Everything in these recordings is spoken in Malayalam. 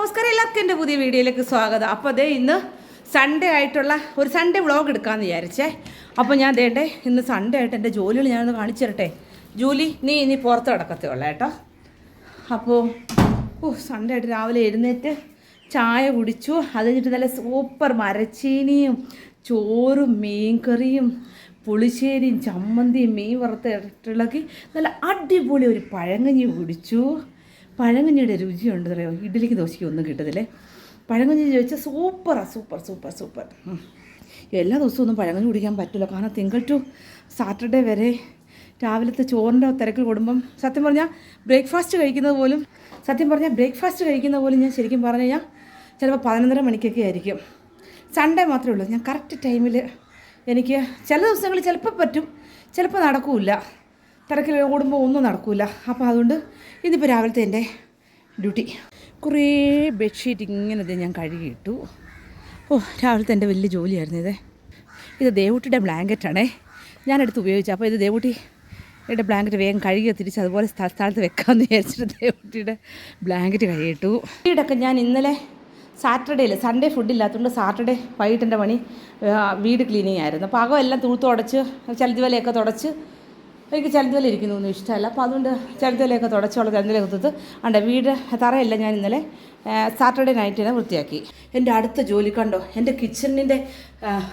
നമസ്കാരം, എല്ലാവർക്കും എൻ്റെ പുതിയ വീഡിയോയിലേക്ക് സ്വാഗതം. അപ്പോൾ അതേ ഇന്ന് സൺഡേ ആയിട്ടുള്ള ഒരു സൺഡേ വ്ളോഗ് എടുക്കാമെന്ന് വിചാരിച്ചേ. അപ്പോൾ ഞാൻ ദേണ്ടേ ഇന്ന് സൺഡേ ആയിട്ട് എൻ്റെ ജോലികൾ ഞാനൊന്ന് കാണിച്ചു തരട്ടെ. ജൂലി, നീ പുറത്ത് കിടക്കത്തേ ഉള്ള കേട്ടോ. അപ്പോൾ സൺഡേ ആയിട്ട് രാവിലെ എഴുന്നേറ്റ് ചായ കുടിച്ചു. അത് കഴിഞ്ഞിട്ട് നല്ല സൂപ്പർ മരച്ചീനിയും ചോറും മീൻ കറിയും പുളിശ്ശേരിയും ചമ്മന്തിയും മീൻ വറുത്തിളക്കി നല്ല അടിപൊളി ഒരു പഴങ്കഞ്ഞി കുടിച്ചു. പഴങ്കഞ്ഞിയുടെ രുചിയുണ്ട് അറിയോ, ഇഡ്ഡലിക്ക് ദോശയ്ക്ക് ഒന്നും കിട്ടത്തില്ലേ. പഴങ്കഞ്ഞി ചോദിച്ചാൽ സൂപ്പർ. എല്ലാ ദിവസവും ഒന്നും പഴങ്കഞ്ഞി കുടിക്കാൻ പറ്റില്ല, കാരണം തിങ്കൾ ടു സാറ്റർഡേ വരെ രാവിലത്തെ ചോറിൻ്റെ തിരക്കിൽ കൂടുമ്പം സത്യം പറഞ്ഞാൽ ബ്രേക്ക്ഫാസ്റ്റ് കഴിക്കുന്നത് പോലും ഞാൻ ശരിക്കും പറഞ്ഞു കഴിഞ്ഞാൽ ചിലപ്പോൾ 11:30 മണിക്കൊക്കെ ആയിരിക്കും. സൺഡേ മാത്രമേ ഉള്ളൂ ഞാൻ കറക്റ്റ് ടൈമിൽ. എനിക്ക് ചില ദിവസങ്ങളിൽ ചിലപ്പോൾ പറ്റും, ചിലപ്പോൾ നടക്കില്ല, തിരക്കിൽ ഓടുമ്പോൾ ഒന്നും നടക്കില്ല. അപ്പോൾ അതുകൊണ്ട് ഇന്നിപ്പോൾ രാവിലത്തെ എൻ്റെ ഡ്യൂട്ടി. കുറേ ബെഡ്ഷീറ്റ് ഇങ്ങനെ ഞാൻ കഴുകിയിട്ടു. രാവിലത്തെ എൻ്റെ വലിയ ജോലിയായിരുന്നു ഇത് ദേവൂട്ടിയുടെ ബ്ലാങ്കറ്റാണേ ഞാനെടുത്ത് ഉപയോഗിച്ചു. അപ്പോൾ ഇത് ദേവൂട്ടിയുടെ ബ്ലാങ്കറ്റ് വേഗം കഴുകി തിരിച്ച് അതുപോലെ സ്ഥലത്ത് വെക്കാമെന്ന് വിചാരിച്ചിട്ട് ദേവൂട്ടിയുടെ ബ്ലാങ്കറ്റ് കഴുകിയിട്ടു. വീടൊക്കെ ഞാൻ ഇന്നലെ സൺഡേ ഫുഡില്ലാത്തതുകൊണ്ട് സാറ്റർഡേ വൈകിട്ടെൻ്റെ പണി വീട് ക്ലീനിങ് ആയിരുന്നു. അപ്പോൾ അകമെല്ലാം തുടച്ച് ചലതുവലയൊക്കെ തുടച്ച്, എനിക്ക് ചലതുവല ഇരിക്കുന്നൊന്നും ഇഷ്ടമല്ല. അപ്പോൾ അതുകൊണ്ട് ചലതുവലയൊക്കെ തുടച്ചുള്ള ചലതുവല കുത്തത്ത് വീട് തറയല്ല ഞാൻ ഇന്നലെ സാറ്റർഡേ നൈറ്റിനെ വൃത്തിയാക്കി. എൻ്റെ അടുത്ത ജോലി കണ്ടോ, എൻ്റെ കിച്ചണിൻ്റെ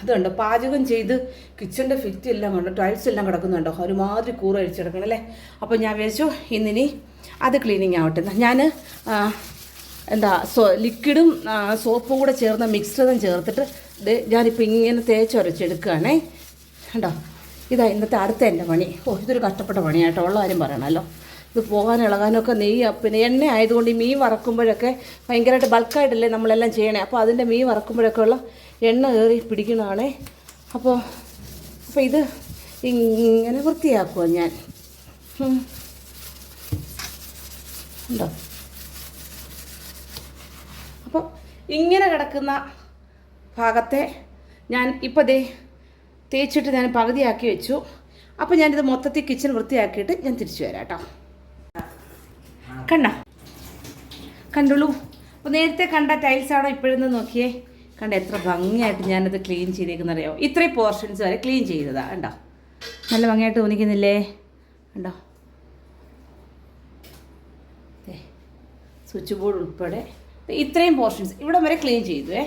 ഇതുണ്ടോ, പാചകം ചെയ്ത് കിച്ചണിൻ്റെ ഫിറ്റ് എല്ലാം കണ്ടോ, ടൈൽസ് എല്ലാം കിടക്കുന്നുണ്ടോ, ഒരുമാതിരി കൂറ അഴിച്ച് കിടക്കണം അല്ലേ. അപ്പോൾ ഞാൻ വിചാരിച്ചു ഇന്നിനി അത് ക്ലീനിങ് ആവട്ടെ. ഞാൻ ലിക്വിഡും സോപ്പും കൂടെ ചേർന്ന മിക്സ്ഡും ചേർത്തിട്ട് ഞാനിപ്പോൾ ഇങ്ങനെ തേച്ചൊരച്ചെടുക്കുകയാണേ. കണ്ടോ, ഇതാ ഇന്നത്തെ അടുത്ത എൻ്റെ പണി. ഇതൊരു കഷ്ടപ്പെട്ട പണിയായിട്ടോ, ഉള്ള കാര്യം പറയണമല്ലോ. ഇത് പോകാൻ ഇളകാനൊക്കെ പിന്നെ എണ്ണ ആയതുകൊണ്ട് ഈ മീൻ വറക്കുമ്പോഴൊക്കെ ഭയങ്കരമായിട്ട് ബൾക്കായിട്ടല്ലേ നമ്മളെല്ലാം ചെയ്യണേ. അപ്പോൾ അതിൻ്റെ മീൻ വറക്കുമ്പോഴൊക്കെ ഉള്ള എണ്ണ കയറി പിടിക്കുന്നതാണേ. അപ്പോൾ ഇത് ഇങ്ങനെ വൃത്തിയാക്കുക ഞാൻ. ഉണ്ടോ, അപ്പോൾ ഇങ്ങനെ കിടക്കുന്ന ഭാഗത്തെ ഞാൻ ഇപ്പോൾ തേച്ചിട്ട് ഞാൻ പകുതിയാക്കി വെച്ചു. അപ്പോൾ ഞാനിത് മൊത്തത്തിൽ കിച്ചൺ വൃത്തിയാക്കിയിട്ട് ഞാൻ തിരിച്ചു വരാം കേട്ടോ. കണ്ടോളൂ. അപ്പോൾ നേരത്തെ കണ്ട ടൈൽസാണോ ഇപ്പോഴെന്ന് നോക്കിയേ. എത്ര ഭംഗിയായിട്ട് ഞാനത് ക്ലീൻ ചെയ്തേക്കുന്നറിയോ. ഇത്രയും പോർഷൻസ് വരെ ക്ലീൻ ചെയ്തതാണ്. കണ്ടോ, നല്ല ഭംഗിയായിട്ട് തോന്നിക്കുന്നില്ലേ. കണ്ടോ, സ്വിച്ച് ബോർഡ് ഉൾപ്പെടെ ഇത്രയും പോർഷൻസ് ഇവിടം വരെ ക്ലീൻ ചെയ്തു.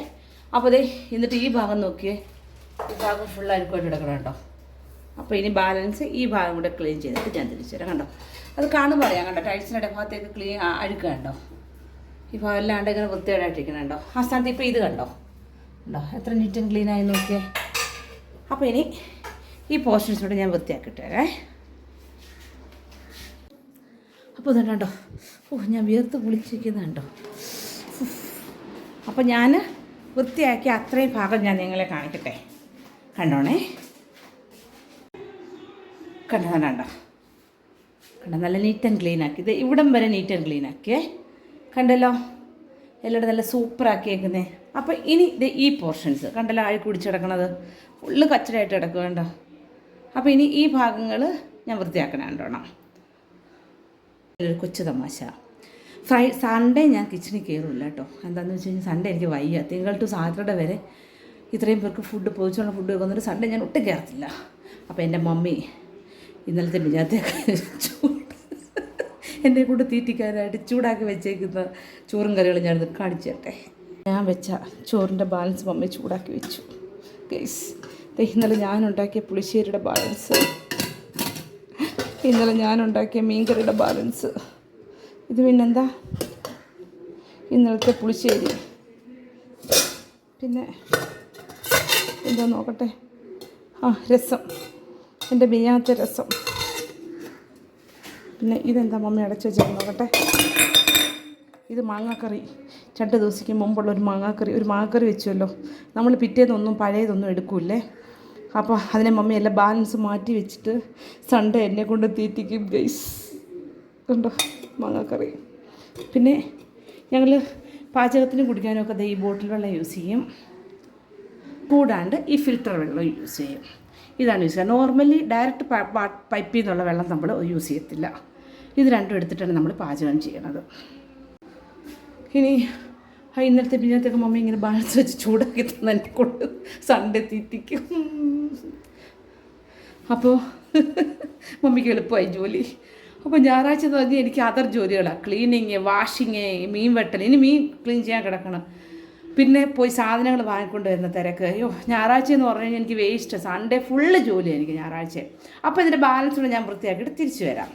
അപ്പോൾ എന്നിട്ട് ഈ ഭാഗം നോക്കിയേ, ഈ ഭാഗം ഫുൾ അഴുക്കായിട്ട് കിടക്കണം കേട്ടോ. അപ്പോൾ ഇനി ബാലൻസ് ഈ ഭാഗം കൂടെ ക്ലീൻ ചെയ്തിട്ട് ഞാൻ തിരിച്ചു തരാം. കണ്ടോ, അത് കാണുമ്പോൾ അറിയാം. കണ്ടോ, ടൈൽസിൻ്റെ ഭാഗത്തേക്ക് അഴുക്ക് കണ്ടോ, ഈ ഭാഗം അല്ലാണ്ട് ഇങ്ങനെ വൃത്തികേടായിട്ടിരിക്കണം കേട്ടോ. ആ സ്ഥാനത്ത് ഇപ്പോൾ ഇത് കണ്ടോ എത്ര നീറ്റ് ആൻഡ് ക്ലീൻ ആയി നോക്കിയേ. അപ്പോൾ ഇനി ഈ പോർഷൻസോടെ ഞാൻ വൃത്തിയാക്കിയിട്ട് വരാം. അപ്പോൾ ഇതുണ്ടോ, ഞാൻ വിയർത്ത് കുളിച്ചിരിക്കുന്നുണ്ടോ. അപ്പോൾ ഞാൻ വൃത്തിയാക്കി അത്രയും ഭാഗം ഞാൻ നിങ്ങളെ കാണിക്കട്ടെ. കണ്ടോണേ, കണ്ടോ നല്ല നീറ്റ് ആൻഡ് ക്ലീൻ ആക്കി. ഇത് ഇവിടം വരെ നീറ്റ് ആൻഡ് ക്ലീൻ ആക്കിയേ. കണ്ടല്ലോ, എല്ലാവരും നല്ല സൂപ്പറാക്കിയേക്കുന്നേ. അപ്പോൾ ഇനി ഈ പോർഷൻസ് കണ്ടല്ലോ, അഴുക്ക് കുടിച്ച് കിടക്കണത് ഫുള്ള് കച്ചടായിട്ട് കിടക്കുക. കണ്ടോ, അപ്പോൾ ഇനി ഈ ഭാഗങ്ങൾ ഞാൻ വൃത്തിയാക്കണം. കണ്ടോണം, ഒരു കൊച്ചു തമാശ. സൺഡേ ഞാൻ കിച്ചണിൽ കയറില്ല കേട്ടോ. എന്താണെന്ന് വെച്ച് കഴിഞ്ഞാൽ സൺഡേ എനിക്ക് വയ്യ. തിങ്കൾ ടു സാറ്റർഡേ വരെ ഇത്രയും പേർക്ക് പൊതിച്ചുള്ള ഫുഡ് വെക്കുന്നൊരു സൺഡേ ഞാൻ ഒട്ടും കയറത്തില്ല. അപ്പോൾ എൻ്റെ മമ്മി ഇന്നലത്തെ മിഞ്ഞാത്തൊക്കെ എന്നെ കൊണ്ട് തീറ്റിക്കാനായിട്ട് ചൂടാക്കി വെച്ചേക്കുന്ന ചോറും കറികളും ഞാനിത് കാണിച്ചു തരട്ടെ. ഞാൻ വെച്ച ചോറിൻ്റെ ബാലൻസ് മമ്മി ചൂടാക്കി വെച്ചു ഗൈസ്. ഇന്നലെ ഞാനുണ്ടാക്കിയ പുളിശ്ശേരിയുടെ ബാലൻസ്, ഇന്നലെ ഞാനുണ്ടാക്കിയ മീൻകറിയുടെ ബാലൻസ്, ഇത് പിന്നെന്താ ഇന്നലത്തെ പുളിശ്ശേരി, പിന്നെ എന്താ നോക്കട്ടെ, രസം, എൻ്റെ മിനിയാത്ത രസം, പിന്നെ ഇതെന്താ മമ്മി അടച്ചു വെച്ചേക്ക് നോക്കട്ടെ. ഇത് മാങ്ങാക്കറി, 2 ദിവസത്തേക്ക് മുമ്പുള്ള ഒരു മാങ്ങാക്കറി വെച്ചുവല്ലോ. നമ്മൾ പിറ്റേന്നൊന്നും പഴയതൊന്നും എടുക്കൂല്ലേ. അപ്പോൾ അതിനെ മമ്മി എല്ലാം ബാലൻസ് മാറ്റി വെച്ചിട്ട് സൺഡേ എന്നെ കൊണ്ട് തീറ്റിക്കും ഗൈസ്. ഉണ്ടോ മാങ്ങാക്കറി. പിന്നെ ഞങ്ങൾ പാചകത്തിന് കുടിക്കാനൊക്കെ ഈ ബോട്ടിൽ വെള്ളം യൂസ് ചെയ്യും, കൂടാണ്ട് ഈ ഫിൽറ്റർ വെള്ളം യൂസ് ചെയ്യും. ഇതാണ് യൂസ് ചെയ്യുക. നോർമലി ഡയറക്റ്റ് പൈപ്പിൽ നിന്നുള്ള വെള്ളം നമ്മൾ യൂസ് ചെയ്യത്തില്ല. ഇത് രണ്ടും എടുത്തിട്ടാണ് നമ്മൾ പാചകം ചെയ്യണത്. ഇനി ഇന്നലത്തെ പിന്നത്തേക്ക് മമ്മി ഇങ്ങനെ ബാലൻസ് വെച്ച് ചൂടാക്കി തന്നെ എന്നെ കൊണ്ട് സൺഡേ തീറ്റിക്കും. അപ്പോൾ മമ്മിക്ക് എളുപ്പമായി ജോലി. അപ്പോൾ ഞായറാഴ്ച എന്ന് പറഞ്ഞാൽ എനിക്ക് അതർ ജോലികളാണ്, ക്ലീനിങ്, വാഷിങ്, മീൻ വെട്ടൽ. ഇനി മീൻ ക്ലീൻ ചെയ്യാൻ കിടക്കണം, പിന്നെ പോയി സാധനങ്ങൾ വാങ്ങിക്കൊണ്ട് വരുന്ന തിരക്ക്. അയ്യോ, ഞായറാഴ്ച എന്ന് പറഞ്ഞു കഴിഞ്ഞാൽ എനിക്ക് വേസ്റ്റ്. സൺഡേ ഫുള്ള് ജോലിയാണ് എനിക്ക് ഞായറാഴ്ച. അപ്പോൾ ഇതിൻ്റെ ബാലൻസ് കൂടെ ഞാൻ വൃത്തിയാക്കിയിട്ട് തിരിച്ചു വരാം.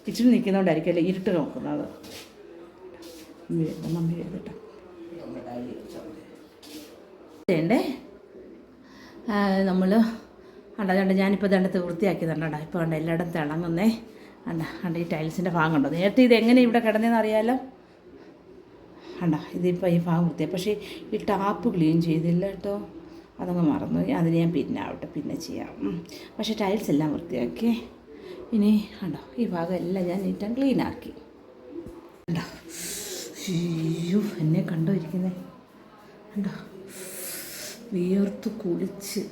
കിച്ചണിൽ നിൽക്കുന്നതുകൊണ്ടായിരിക്കും അല്ലേ ഇരുട്ട് നോക്കുന്നത്. മമ്മി എഴുതിട്ടോ വേണ്ടേ നമ്മൾ കണ്ട ഞാനിപ്പോൾ ദണ്ടത്ത് വൃത്തിയാക്കിയതുണ്ടോ. ഇപ്പോൾ കണ്ട എല്ലായിടം തിളങ്ങുന്നേ. കണ്ട ഈ ടൈൽസിൻ്റെ ഭാഗം കണ്ടോ. നേരത്തെ ഇത് എങ്ങനെ ഇവിടെ കിടന്നതെന്ന് അറിയാലോ. കണ്ട ഇതിപ്പോൾ ഈ ഭാഗം വൃത്തിയായി. പക്ഷേ ഈ ടാപ്പ് ക്ലീൻ ചെയ്തില്ല കേട്ടോ, അതങ്ങ് മറന്നു. അതിന് ഞാൻ പിന്നെ ചെയ്യാം. പക്ഷേ ടൈൽസ് എല്ലാം വൃത്തിയാക്കി. ഇനി കണ്ടോ ഈ ഭാഗം എല്ലാം ഞാൻ നീറ്റാൻ ക്ലീനാക്കി. കണ്ടോ, അയ്യോ എന്നെ കണ്ടോ ഇരിക്കുന്നേ. കണ്ടോ വിയർത്ത് കുളിച്ച്.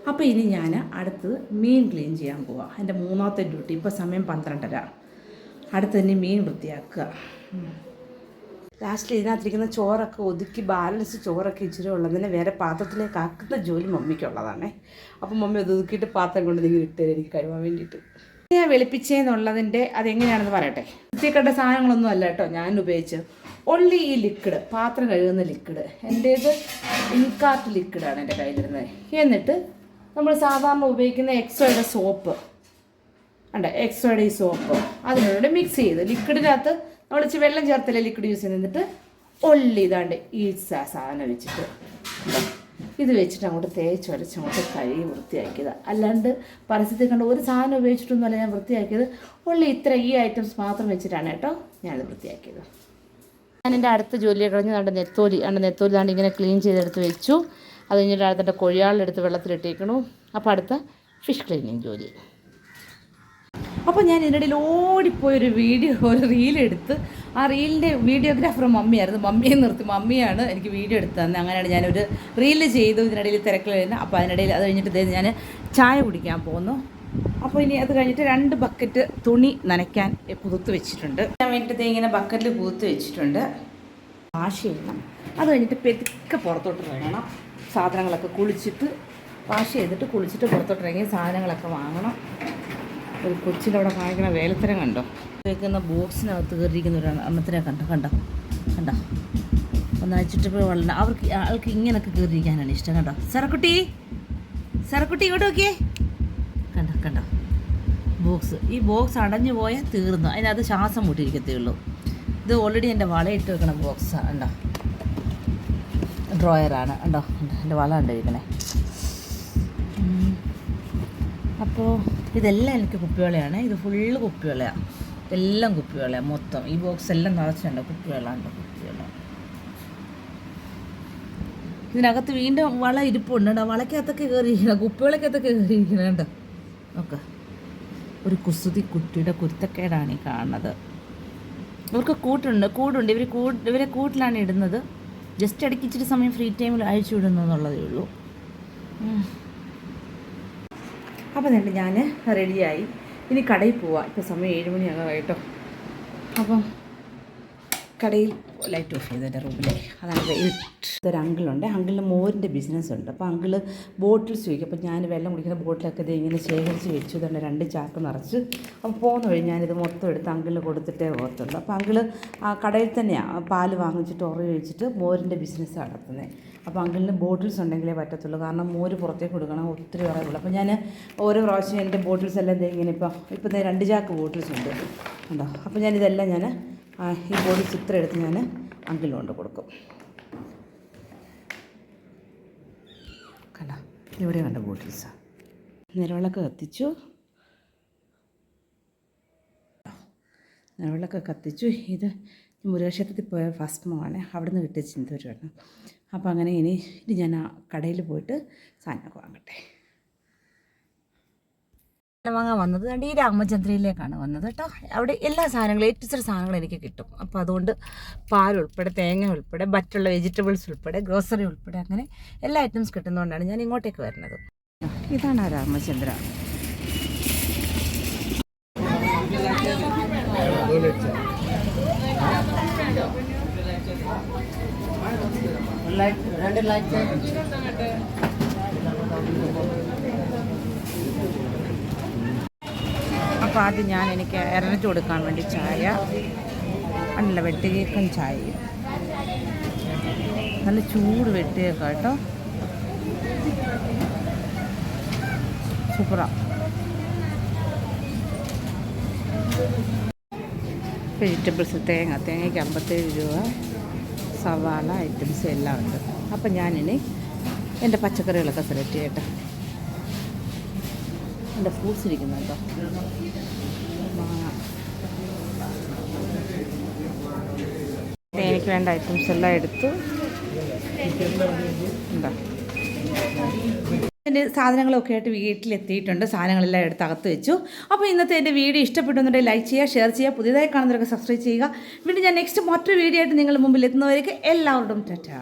അപ്പോൾ ഇനി ഞാൻ അടുത്തത് മീൻ ക്ലീൻ ചെയ്യാൻ പോവാം. എൻ്റെ മൂന്നാമത്തെ ഡ്യൂട്ടി. ഇപ്പോൾ സമയം 12:30. അടുത്ത് തന്നെ മീൻ വൃത്തിയാക്കുക. ലാസ്റ്റിൽ ഇതിനകത്തിരിക്കുന്ന ചോറൊക്കെ ഒതുക്കി ബാലൻസ് ചോറൊക്കെ ഇച്ചിരി ഉള്ളതിനെ വേറെ പാത്രത്തിലേക്ക് ആക്കുന്ന ജോലി മമ്മിക്കുള്ളതാണേ. അപ്പോൾ മമ്മി അത് ഒതുക്കിയിട്ട് പാത്രം കൊണ്ട് നിങ്ങൾ ഇട്ട് എനിക്ക് കഴിവാൻ വേണ്ടിയിട്ട്. ഞാൻ വെളുപ്പിച്ചേന്നുള്ളതിൻ്റെ അതെങ്ങനെയാണെന്ന് പറയട്ടെ. വൃത്തിയേക്കേണ്ട സാധനങ്ങളൊന്നും അല്ല കേട്ടോ ഞാൻ ഉപയോഗിച്ചത്. ഒള്ളി ഈ ലിക്വിഡ്, പാത്രം കഴുകുന്ന ലിക്വിഡ്. എൻ്റേത് ഇൻകാർട്ട് ലിക്വിഡാണ് എൻ്റെ കയ്യിലിരുന്നത്. എന്നിട്ട് നമ്മൾ സാധാരണ ഉപയോഗിക്കുന്ന എക്സോയുടെ സോപ്പ് ഉണ്ട്, എക്സോയുടെ ഈ സോപ്പ് അതിനോട് മിക്സ് ചെയ്ത് ലിക്വിഡിനകത്ത് നമ്മൾ ഇച്ചിരി വെള്ളം ചേർത്തല്ലേ ലിക്വിഡ് യൂസ് ചെയ്ത്. എന്നിട്ട് ഒള്ളി ഇതാണ്ട് ഈ സാധനം വെച്ചിട്ട് ഇത് വെച്ചിട്ട് അങ്ങോട്ട് തേച്ച് വരച്ച് അങ്ങോട്ട് കഴുകി വൃത്തിയാക്കിയത്. അല്ലാണ്ട് പരസ്യത്തിൽ കണ്ട ഒരു സാധനം ഉപയോഗിച്ചിട്ടൊന്നുമല്ല ഞാൻ വൃത്തിയാക്കിയത്. ഒള്ളി ഈ ഐറ്റംസ് മാത്രം വെച്ചിട്ടാണ് കേട്ടോ ഞാനത് വൃത്തിയാക്കിയത്. ഞാൻ എൻ്റെ അടുത്ത ജോലിയെ കഴിഞ്ഞ് നെത്തോലി ദാണ്ട് ഇങ്ങനെ ക്ലീൻ ചെയ്തെടുത്ത് വെച്ചു. അത് കഴിഞ്ഞിട്ട് അടുത്തിട്ട് കൊഴിയാളെടുത്ത് വെള്ളത്തിലിട്ടേക്കണു. അപ്പോൾ അടുത്ത ഫിഷ് ക്ലീനിങ് ജോലി. അപ്പോൾ ഞാൻ ഇതിനിടയിൽ ഓടിപ്പോയൊരു ഒരു റീലെടുത്ത്, ആ റീലിൻ്റെ വീഡിയോഗ്രാഫർ മമ്മിയായിരുന്നു. മമ്മിയെ നിർത്തി, മമ്മിയാണ് എനിക്ക് വീഡിയോ എടുത്ത് തന്നെ. അങ്ങനെയാണ് ഞാനൊരു റീല് ചെയ്തു. ഇതിനിടയിൽ തിരക്കിലായിരുന്നു. അപ്പോൾ അതിനിടയിൽ അത് കഴിഞ്ഞിട്ട് ഞാൻ ചായ കുടിക്കാൻ പോകുന്നു. അപ്പോൾ ഇനി അത് കഴിഞ്ഞിട്ട് 2 ബക്കറ്റ് തുണി നനയ്ക്കാൻ കുതിർത്ത് വെച്ചിട്ടുണ്ട്. ഞാൻ വേണ്ടിയിട്ട് ഇങ്ങനെ ബക്കറ്റിൽ കുതിർത്ത് വെച്ചിട്ടുണ്ട്. വാഷ് ചെയ്യണം. അത് കഴിഞ്ഞിട്ട് പെതുക്കെ പുറത്തോട്ട് ഇറങ്ങണം. സാധനങ്ങളൊക്കെ കുളിച്ചിട്ട് വാഷ് ചെയ്തിട്ട് കുളിച്ചിട്ട് പുറത്തോട്ട് ഇറങ്ങി സാധനങ്ങളൊക്കെ വാങ്ങണം. ഒരു കൊച്ചിലവിടെ കാണിക്കണ വേലത്തരം കണ്ടോ. വെക്കുന്ന ബോക്സിനകത്ത് കയറിയിരിക്കുന്ന ഒരു എണ്ണത്തിനെ കണ്ടോ ഒന്ന് അയച്ചിട്ട് പോയി വളരെ ആൾക്ക് ഇങ്ങനെയൊക്കെ കയറിയിരിക്കാനാണ് ഇഷ്ടം. കണ്ടോ സരക്കുട്ടി ഇങ്ങോട്ട് നോക്കിയേ. കണ്ടോ ബോക്സ്. ഈ ബോക്സ് അടഞ്ഞു പോയാൽ തീർന്നു. അതിനകത്ത് ശ്വാസം മുട്ടിയിരിക്കത്തേ ഉള്ളൂ. ഇത് ഓൾറെഡി എൻ്റെ വളയിട്ട് വെക്കണ ബോക്സാണ്. കണ്ടോ ഡ്രോയറാണ്. കണ്ടോ എൻ്റെ വള കണ്ടിരിക്കണേ. അപ്പോൾ ഇതെല്ലാം എനിക്ക് കുപ്പിവെള്ളയാണ്. ഇത് ഫുള്ള് കുപ്പിവെള്ളയാണ്. എല്ലാം കുപ്പിവെള്ളയാണ് മൊത്തം. ഈ ബോക്സ് എല്ലാം നിറച്ചുണ്ട് കുപ്പിവെള്ളമുണ്ട്. കുപ്പിവെള്ളം ഇതിനകത്ത് വീണ്ടും വള ഇരിപ്പുണ്ട്. കേട്ടോ വളക്കകത്തൊക്കെ കയറിയിരിക്കണം, കുപ്പിവെള്ളക്കകത്തൊക്കെ കയറിയിരിക്കണം. കേട്ടോ നോക്ക്, ഒരു കുസൃതി കുട്ടിയുടെ കുരുത്തക്കേടാണ് ഈ കാണുന്നത്. ഇവർക്ക് കൂടുണ്ട്. ഇവരെ കൂട്ടിലാണ് ഇടുന്നത്. ജസ്റ്റ് ഇടയ്ക്ക് ഇച്ചിരി സമയം ഫ്രീ ടൈമിൽ അഴിച്ചു വിടുന്നതെന്നുള്ളതേ ഉള്ളൂ. അപ്പോൾ എന്നിട്ട് ഞാൻ റെഡിയായി. ഇനി കടയിൽ പോവാം. ഇപ്പോൾ സമയം 7 മണിയാകാം കേട്ടോ. അപ്പം കടയിൽ ലൈറ്റ് ഓഫ് ചെയ്തു എൻ്റെ റൂമിലെ. അതാണ് ഒരു അങ്കിളുണ്ട്. അങ്കിളിന് മോരിൻ്റെ ബിസിനസ് ഉണ്ട്. അപ്പോൾ അങ്കിള് ബോട്ടിൽസ് വയ്ക്കും. അപ്പോൾ ഞാൻ വെള്ളം കുടിക്കുന്ന ബോട്ടിലൊക്കെ ഇത് ഇങ്ങനെ ശേഖരിച്ച് വെച്ചു. തന്നെ 2 ചാക്ക് നിറച്ച്. അപ്പോൾ പോകുന്ന വഴി ഞാനിത് മൊത്തം എടുത്ത് അങ്കിളിന് കൊടുത്തിട്ടേ ഓർത്തുള്ളൂ. അപ്പോൾ അങ്കിള് ആ കടയിൽ തന്നെയാണ് പാല് വാങ്ങിച്ചിട്ട് ഉറ ഒഴിച്ചിട്ട് മോരിൻ്റെ ബിസിനസ് നടത്തുന്നത്. അപ്പോൾ അങ്കിളിന് ബോട്ടിൽസ് ഉണ്ടെങ്കിലേ പറ്റത്തുള്ളൂ. കാരണം മോര് പുറത്തേക്ക് കൊടുക്കണം, ഒത്തിരി ഉറവുള്ളൂ. അപ്പോൾ ഞാൻ ഓരോ പ്രാവശ്യം എൻ്റെ ബോട്ടിൽസ് എല്ലാം ഇങ്ങനെ ഇപ്പോൾ 2 ചാക്ക് ബോട്ടിൽസ് ഉണ്ട് ഉണ്ടോ. അപ്പോൾ ഞാനിതെല്ലാം ഈ ബോട്ടിൽസ് ഇത്ര എടുത്ത് ഞാൻ അങ്കിളിന് കൊണ്ട് കൊടുക്കും. കണ്ടോ ഇവിടെ കണ്ട ബോട്ടിൽസ്. നിലവിളക്ക് കത്തിച്ചു. ഇത് മുരുകക്ഷേത്രത്തിൽ പോയ ഫസ്റ്റ് മോനെ അവിടെ നിന്ന് കിട്ടിയ ചിന്തൂരാണ്. അപ്പോൾ അങ്ങനെ ഇനി ഞാൻ ആ കടയിൽ പോയിട്ട് സാധനമൊക്കെ വാങ്ങട്ടെ. വാങ്ങാൻ വന്നത് ഈ രാമചന്ദ്രയിലേക്കാണ് വന്നത് കേട്ടോ. അവിടെ എല്ലാ സാധനങ്ങളും ഏറ്റവും സാധനങ്ങളും എനിക്ക് കിട്ടും. അപ്പോൾ അതുകൊണ്ട് പാൽ ഉൾപ്പെടെ, തേങ്ങ ഉൾപ്പെടെ, മറ്റുള്ള വെജിറ്റബിൾസ് ഉൾപ്പെടെ, ഗ്രോസറി ഉൾപ്പെടെ അങ്ങനെ എല്ലാ ഐറ്റംസ് കിട്ടുന്നതുകൊണ്ടാണ് ഞാൻ ഇങ്ങോട്ടേക്ക് വരുന്നത്. ഇതാണ് ആ രാമചന്ദ്ര. അപ്പോൾ ആദ്യം എനിക്ക് ഇറങ്ങിച്ച് കൊടുക്കാൻ വേണ്ടി ചായ, നല്ല വെട്ടുകേക്കും ചായയും, നല്ല ചൂട് വെട്ടുകേക്കാം കേട്ടോ, സൂപ്പറാണ്. വെജിറ്റബിൾസ് തേങ്ങയ്ക്ക് 57 രൂപ, സവാള ഐറ്റംസ് എല്ലാം ഉണ്ട്. അപ്പം ഞാനിനി എൻ്റെ പച്ചക്കറികളൊക്കെ സെലക്ട് ചെയ്യട്ടെ. എൻ്റെ ഫ്രൂട്ട്സ് ഇരിക്കുന്നുണ്ടോ, എനിക്ക് വേണ്ട ഐറ്റംസ് എല്ലാം എടുത്തു. എന്താ എൻ്റെ സാധനങ്ങളൊക്കെ ആയിട്ട് വീട്ടിലെത്തിയിട്ടുണ്ട്. സാധനങ്ങളെല്ലാം എടുത്ത് അകത്ത് വെച്ചു. അപ്പോൾ ഇന്നത്തെ എൻ്റെ വീഡിയോ ഇഷ്ടപ്പെട്ടുന്നുണ്ടെങ്കിൽ ലൈക്ക് ചെയ്യുക, ഷെയർ ചെയ്യുക, പുതിയതായി കാണുന്നവരൊക്കെ സബ്സ്ക്രൈബ് ചെയ്യുക. വീണ്ടും ഞാൻ നെക്സ്റ്റ് മറ്റൊരു വീഡിയോ ആയിട്ട് നിങ്ങളുടെ മുമ്പിൽ എത്തുന്നവരേക്ക് എല്ലാവരോടും ടാറ്റാ.